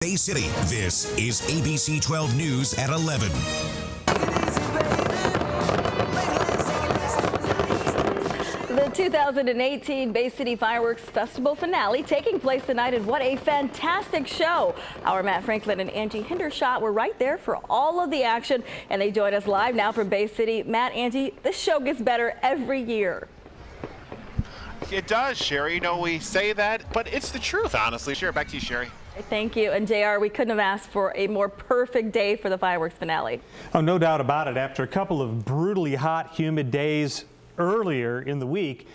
Bay City, this is ABC 12 News at 11. The 2018 Bay City Fireworks Festival finale taking place tonight, and what a fantastic show. Our Matt Franklin and Angie Hendershot were right there for all of the action, and they join us live now from Bay City. Matt, Angie, this show gets better every year. It does, Cheri. You know, we say that, but it's the truth, honestly. Sure, back to you, Cheri. Thank you. And JR, we couldn't have asked for a more perfect day for the fireworks finale. Oh, no doubt about it. After a couple of brutally hot, humid days earlier in the week,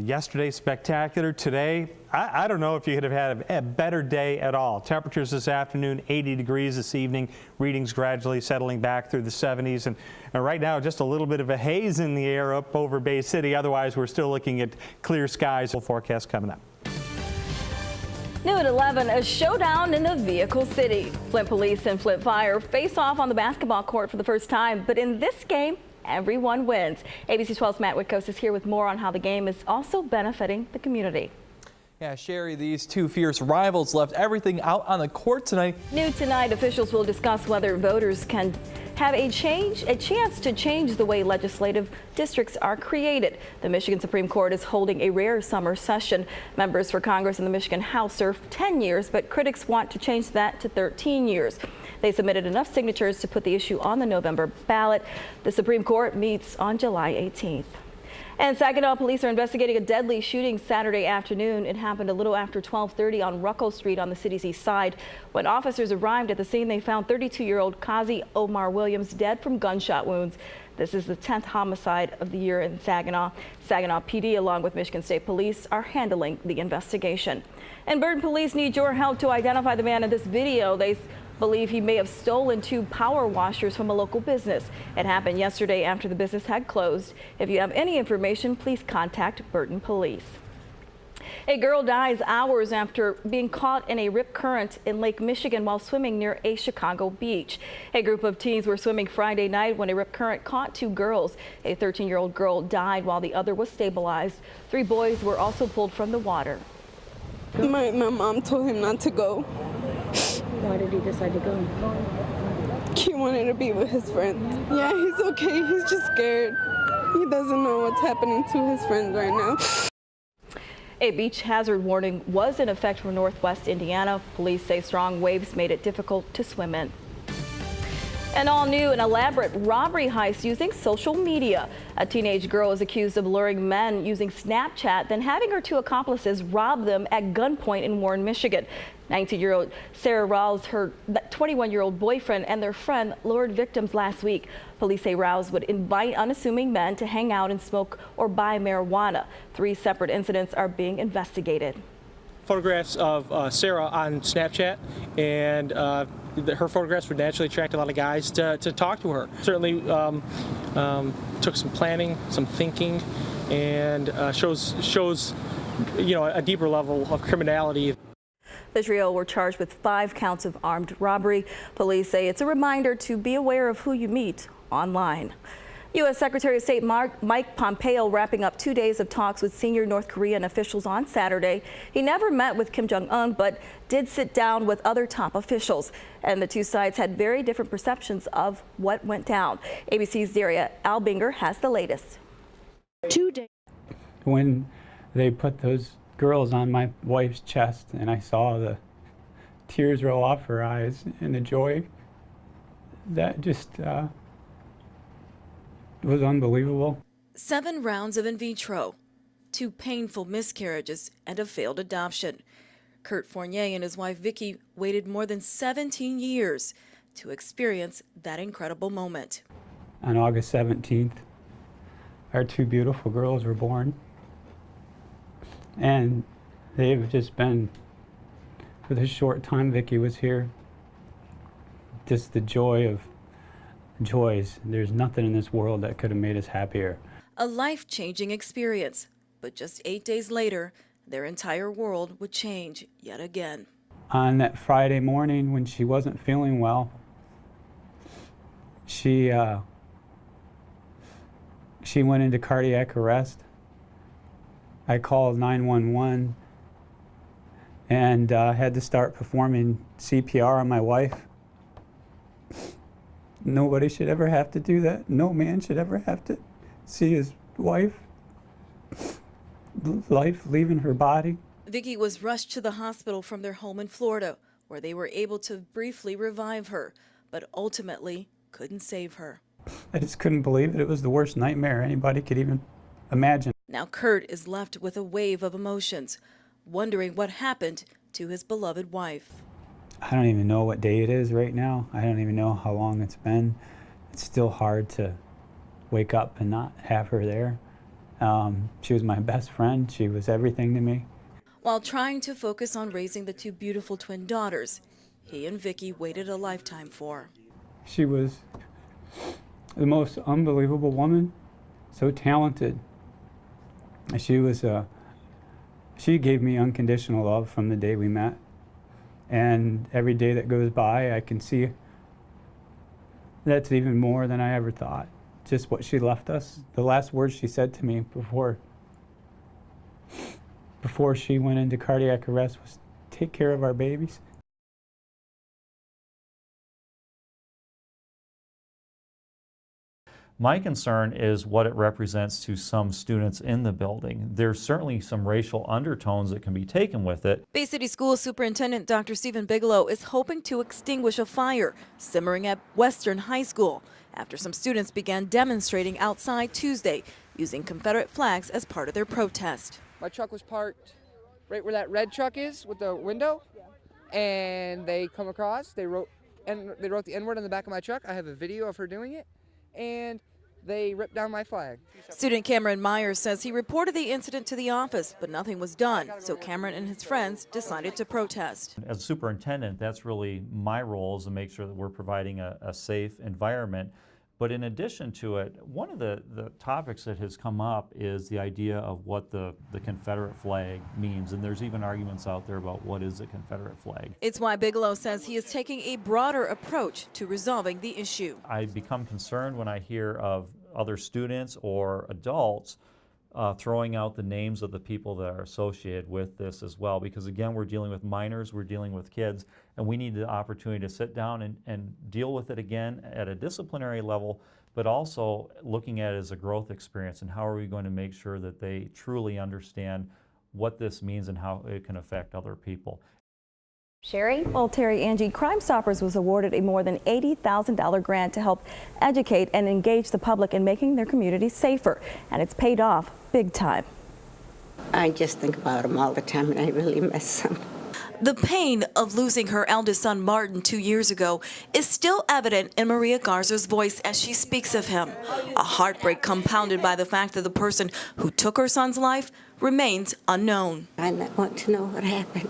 yesterday spectacular. Today, I don't know if you could have had a better day at all. Temperatures this afternoon, 80 degrees this evening. Readings gradually settling back through the 70s. And right now, just a little bit of a haze in the air up over Bay City. Otherwise, we're still looking at clear skies. Full forecast coming up. New at 11, a showdown in the vehicle city. Flint Police and Flint Fire face off on the basketball court for the first time, but in this game, everyone wins. ABC 12's Matt Witkos is here with more on how the game is also benefiting the community. Yeah, Cheri, these two fierce rivals left everything out on the court tonight. New tonight, officials will discuss whether voters can have a chance to change the way legislative districts are created. The Michigan Supreme Court is holding a rare summer session. Members for Congress in the Michigan House serve 10 years, but critics want to change that to 13 years. They submitted enough signatures to put the issue on the November ballot. The Supreme Court meets on July 18th. And Saginaw police are investigating a deadly shooting Saturday afternoon. It happened a little after 12:30 on Ruckel Street on the city's east side. When officers arrived at the scene, they found 32-year-old Kazi Omar Williams dead from gunshot wounds. This is the 10th homicide of the year in Saginaw. Saginaw PD, along with Michigan State Police, are handling the investigation. And Burton police need your help to identify the man in this video. They believe he may have stolen 2 power washers from a local business. It happened yesterday after the business had closed. If you have any information, please contact Burton Police. A girl dies hours after being caught in a rip current in Lake Michigan while swimming near a Chicago beach. A group of teens were swimming Friday night when a rip current caught 2 girls. A 13-year-old girl died while the other was stabilized. 3 boys were also pulled from the water. My mom told him not to go. Why did he decide to go? He wanted to be with his friends. Yeah, he's okay. He's just scared. He doesn't know what's happening to his friends right now. A beach hazard warning was in effect for northwest Indiana. Police say strong waves made it difficult to swim in. And all new, an elaborate robbery heist using social media. A teenage girl is accused of luring men using Snapchat, then having her 2 accomplices rob them at gunpoint in Warren, Michigan. 19-year-old Sarah Rawls, her 21-year-old boyfriend, and their friend lured victims last week. Police say Rawls would invite unassuming men to hang out and smoke or buy marijuana. 3 separate incidents are being investigated. Photographs of Sarah on Snapchat, and her photographs would naturally attract a lot of guys to talk to her. Certainly took some planning, some thinking, and shows a deeper level of criminality. The trio were charged with 5 counts of armed robbery. Police say it's a reminder to be aware of who you meet online. U.S. Secretary of State Mike Pompeo wrapping up 2 days of talks with senior North Korean officials on Saturday. He never met with Kim Jong-un, but did sit down with other top officials. And the 2 sides had very different perceptions of what went down. ABC's Daria Albinger has the latest. 2 days. When they put those girls on my wife's chest and I saw the tears roll off her eyes and the joy, that just was unbelievable. 7 rounds of in vitro, 2 painful miscarriages, and a failed adoption. Kurt Fournier and his wife Vicky waited more than 17 years to experience that incredible moment. On August 17th, our 2 beautiful girls were born. And they've just been, for the short time Vicky was here, just the joy of joys. There's nothing in this world that could have made us happier. A life-changing experience, but just 8 days later, their entire world would change yet again. On that Friday morning when she wasn't feeling well, she went into cardiac arrest. I called 911 and had to start performing CPR on my wife. Nobody should ever have to do that. No man should ever have to see his wife, life leaving her body. Vicky was rushed to the hospital from their home in Florida, where they were able to briefly revive her, but ultimately couldn't save her. I just couldn't believe it. It was the worst nightmare anybody could even imagine. Now Kurt is left with a wave of emotions, wondering what happened to his beloved wife. I don't even know what day it is right now. I don't even know how long it's been. It's still hard to wake up and not have her there. She was my best friend. She was everything to me. While trying to focus on raising the two beautiful twin daughters he and Vicky waited a lifetime for. She was the most unbelievable woman, so talented. She gave me unconditional love from the day we met. And every day that goes by, I can see that's even more than I ever thought. Just what she left us. The last words she said to me before she went into cardiac arrest was, "Take care of our babies." My concern is what it represents to some students in the building. There's certainly some racial undertones that can be taken with it. Bay City School Superintendent Dr. Stephen Bigelow is hoping to extinguish a fire simmering at Western High School after some students began demonstrating outside Tuesday using Confederate flags as part of their protest. My truck was parked right where that red truck is with the window, and they come across, they wrote the N-word on the back of my truck. I have a video of her doing it, and they ripped down my flag. Student Cameron Myers says he reported the incident to the office, but nothing was done, so Cameron and his friends decided to protest. As a superintendent, that's really my role, is to make sure that we're providing a safe environment. But in addition to it, one of the topics that has come up is the idea of what the Confederate flag means. And there's even arguments out there about what is a Confederate flag. It's why Bigelow says he is taking a broader approach to resolving the issue. I become concerned when I hear of other students or adults throwing out the names of the people that are associated with this as well, because again, we're dealing with minors, we're dealing with kids, and we need the opportunity to sit down and deal with it again at a disciplinary level, but also looking at it as a growth experience, and how are we going to make sure that they truly understand what this means and how it can affect other people. Cheri? Well, Terry, Angie, Crime Stoppers was awarded a more than $80,000 grant to help educate and engage the public in making their communities safer, and it's paid off big time. I just think about them all the time, and I really miss them. The pain of losing her eldest son, Martin, 2 years ago is still evident in Maria Garza's voice as she speaks of him. A heartbreak compounded by the fact that the person who took her son's life remains unknown. I want to know what happened.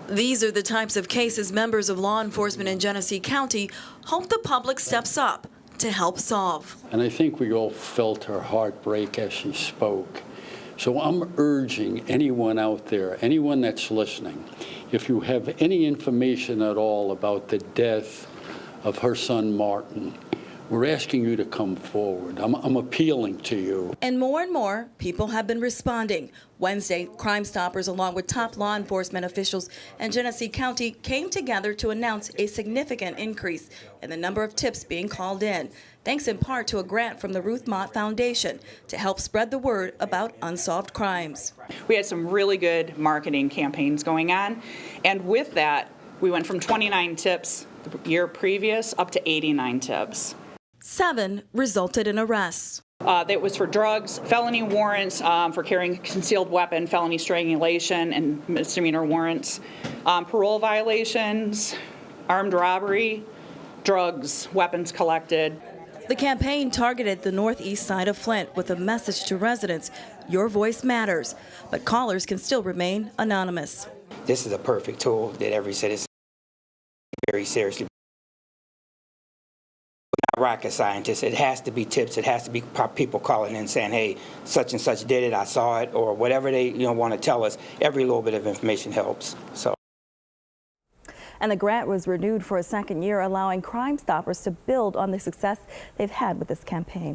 These are the types of cases members of law enforcement in Genesee County hope the public steps up to help solve. And I think we all felt her heart break as she spoke. So I'm urging anyone out there, anyone that's listening, if you have any information at all about the death of her son Martin, we're asking you to come forward. I'm appealing to you. And more people have been responding. Wednesday, Crime Stoppers, along with top law enforcement officials in Genesee County, came together to announce a significant increase in the number of tips being called in, thanks in part to a grant from the Ruth Mott Foundation to help spread the word about unsolved crimes. We had some really good marketing campaigns going on, and with that, we went from 29 tips the year previous up to 89 tips. 7 resulted in arrests. That was for drugs, felony warrants for carrying a concealed weapon, felony strangulation, and misdemeanor warrants, parole violations, armed robbery, drugs, weapons collected. The campaign targeted the northeast side of Flint with a message to residents: your voice matters, but callers can still remain anonymous. This is a perfect tool that every citizen very seriously. We're not rocket scientists. It has to be tips. It has to be people calling in saying, hey, such and such did it, I saw it, or whatever they want to tell us. Every little bit of information helps. So. And the grant was renewed for a second year, allowing Crime Stoppers to build on the success they've had with this campaign.